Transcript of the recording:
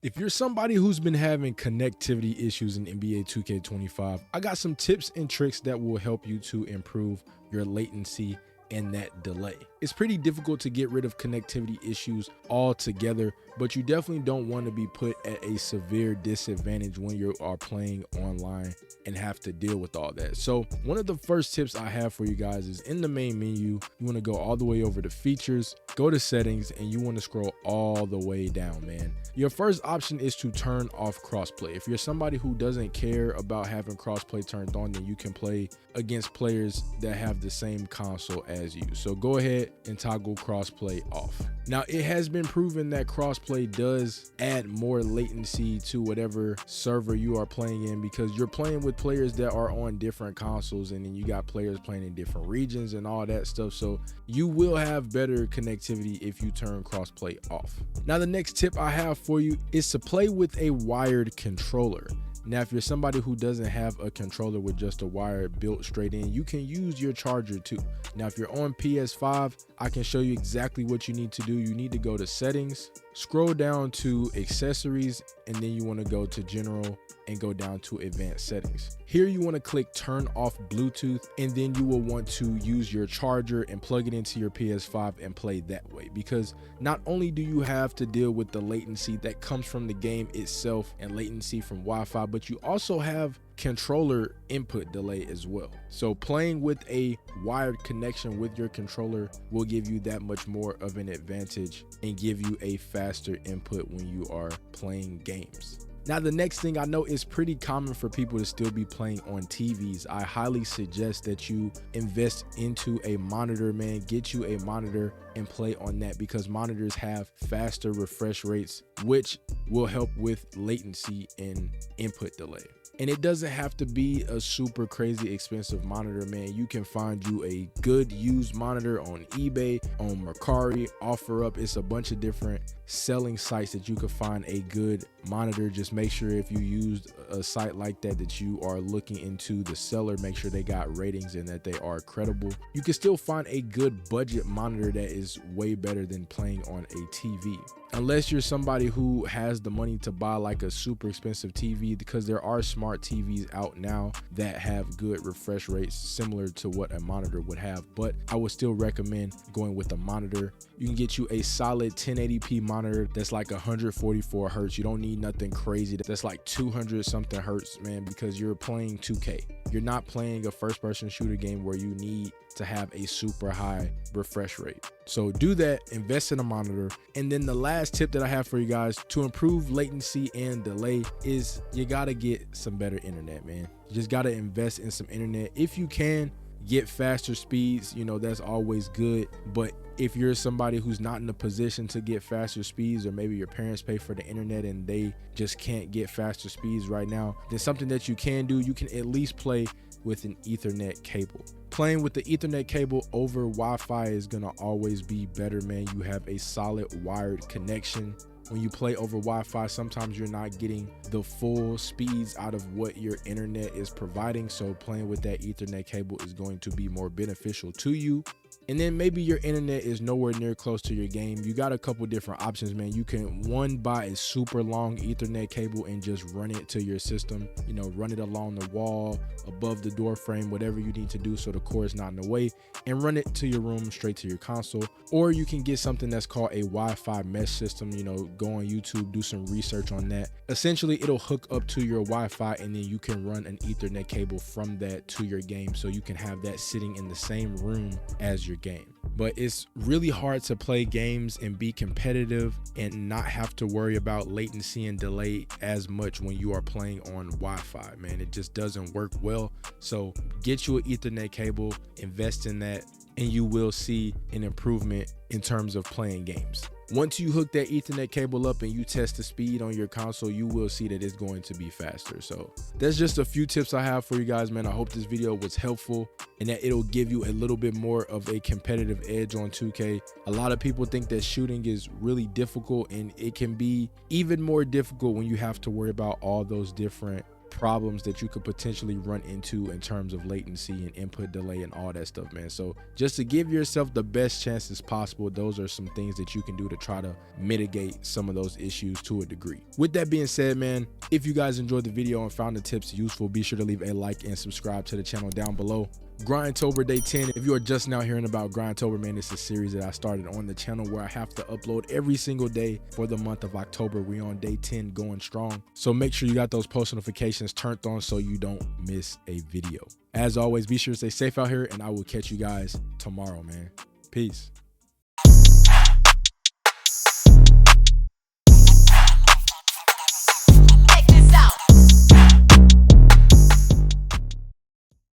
If you're somebody who's been having connectivity issues in NBA 2K25, I got some tips and tricks that will help you to improve your latency and that delay. It's pretty difficult to get rid of connectivity issues altogether, but you definitely don't want to be put at a severe disadvantage when you are playing online and have to deal with all that. So one of the first tips I have for you guys is in the main menu, you want to go all the way over to features, go to settings, and you want to scroll all the way down, man. Your first option is to turn off crossplay. If you're somebody who doesn't care about having crossplay turned on, then you can play against players that have the same console as you. So go ahead and toggle crossplay off. Now, it has been proven that crossplay does add more latency to whatever server you are playing in, because you're playing with players that are on different consoles, and then you got players playing in different regions and all that stuff. So you will have better connectivity if you turn crossplay off. Now, the next tip I have for you is to play with a wired controller. Now, if you're somebody who doesn't have a controller with just a wire built straight in, you can use your charger too. Now, if you're on PS5, I can show you exactly what you need to do. You need to go to settings, scroll down to accessories, and then you want to go to general and go down to advanced settings. Here you want to click turn off Bluetooth, and then you will want to use your charger and plug it into your PS5 and play that way, because not only do you have to deal with the latency that comes from the game itself and latency from Wi-Fi, but you also have controller input delay as well. So playing with a wired connection with your controller will give you that much more of an advantage and give you a faster input when you are playing games. Now, the next thing I know is pretty common for people to still be playing on TVs. I highly suggest that you invest into a monitor, man. Get you a monitor and play on that, because monitors have faster refresh rates, which will help with latency and input delay. And it doesn't have to be a super crazy expensive monitor, man. You can find you a good used monitor on eBay, on Mercari, OfferUp. It's a bunch of different selling sites that you can find a good monitor. Just make sure if you used a site like that, that you are looking into the seller, make sure they got ratings and that they are credible. You can still find a good budget monitor that is way better than playing on a TV. Unless you're somebody who has the money to buy like a super expensive TV, because there are smart TVs out now that have good refresh rates similar to what a monitor would have, but I would still recommend going with a monitor. You can get you a solid 1080p monitor that's like 144 hertz. You don't need nothing crazy that's like 200 something hertz, man, because you're playing 2K. You're not playing a first person shooter game where you need to have a super high refresh rate. So do that, invest in a monitor. And then the last tip that I have for you guys to improve latency and delay is you gotta get some better internet, man. You just gotta invest in some internet. If you can get faster speeds, you know, that's always good. But if you're somebody who's not in a position to get faster speeds, or maybe your parents pay for the internet and they just can't get faster speeds right now, then something that you can do, you can at least play with an Ethernet cable. Playing with the Ethernet cable over Wi-Fi is gonna always be better, man. You have a solid wired connection. When you play over Wi-Fi, sometimes you're not getting the full speeds out of what your internet is providing. So playing with that Ethernet cable is going to be more beneficial to you. And then maybe your internet is nowhere near close to your game. You got a couple different options, man. You can buy a super long Ethernet cable and just run it to your system, you know, run it along the wall, above the door frame, whatever you need to do so the cord is not in the way, and run it to your room straight to your console. Or you can get something that's called a Wi-Fi mesh system. You know, go on YouTube, do some research on that. Essentially, it'll hook up to your Wi-Fi, and then you can run an Ethernet cable from that to your game, so you can have that sitting in the same room as your game. But it's really hard to play games and be competitive and not have to worry about latency and delay as much when you are playing on Wi-Fi, man. It just doesn't work well. So get you an Ethernet cable, invest in that, and you will see an improvement in terms of playing games. Once you hook that Ethernet cable up and you test the speed on your console, you will see that it's going to be faster. So that's just a few tips I have for you guys, man. I hope this video was helpful and that it'll give you a little bit more of a competitive edge on 2K. A lot of people think that shooting is really difficult, and it can be even more difficult when you have to worry about all those different problems that you could potentially run into in terms of latency and input delay and all that stuff, man. So just to give yourself the best chances possible, those are some things that you can do to try to mitigate some of those issues to a degree. With that being said, man, if you guys enjoyed the video and found the tips useful, be sure to leave a like and subscribe to the channel down below. Grindtober Day 10. If you are just now hearing about Grindtober, man, it's a series that I started on the channel where I have to upload every single day for the month of October. We on day 10 going strong. So make sure you got those post notifications turned on so you don't miss a video. As always, be sure to stay safe out here, and I will catch you guys tomorrow, man. Peace.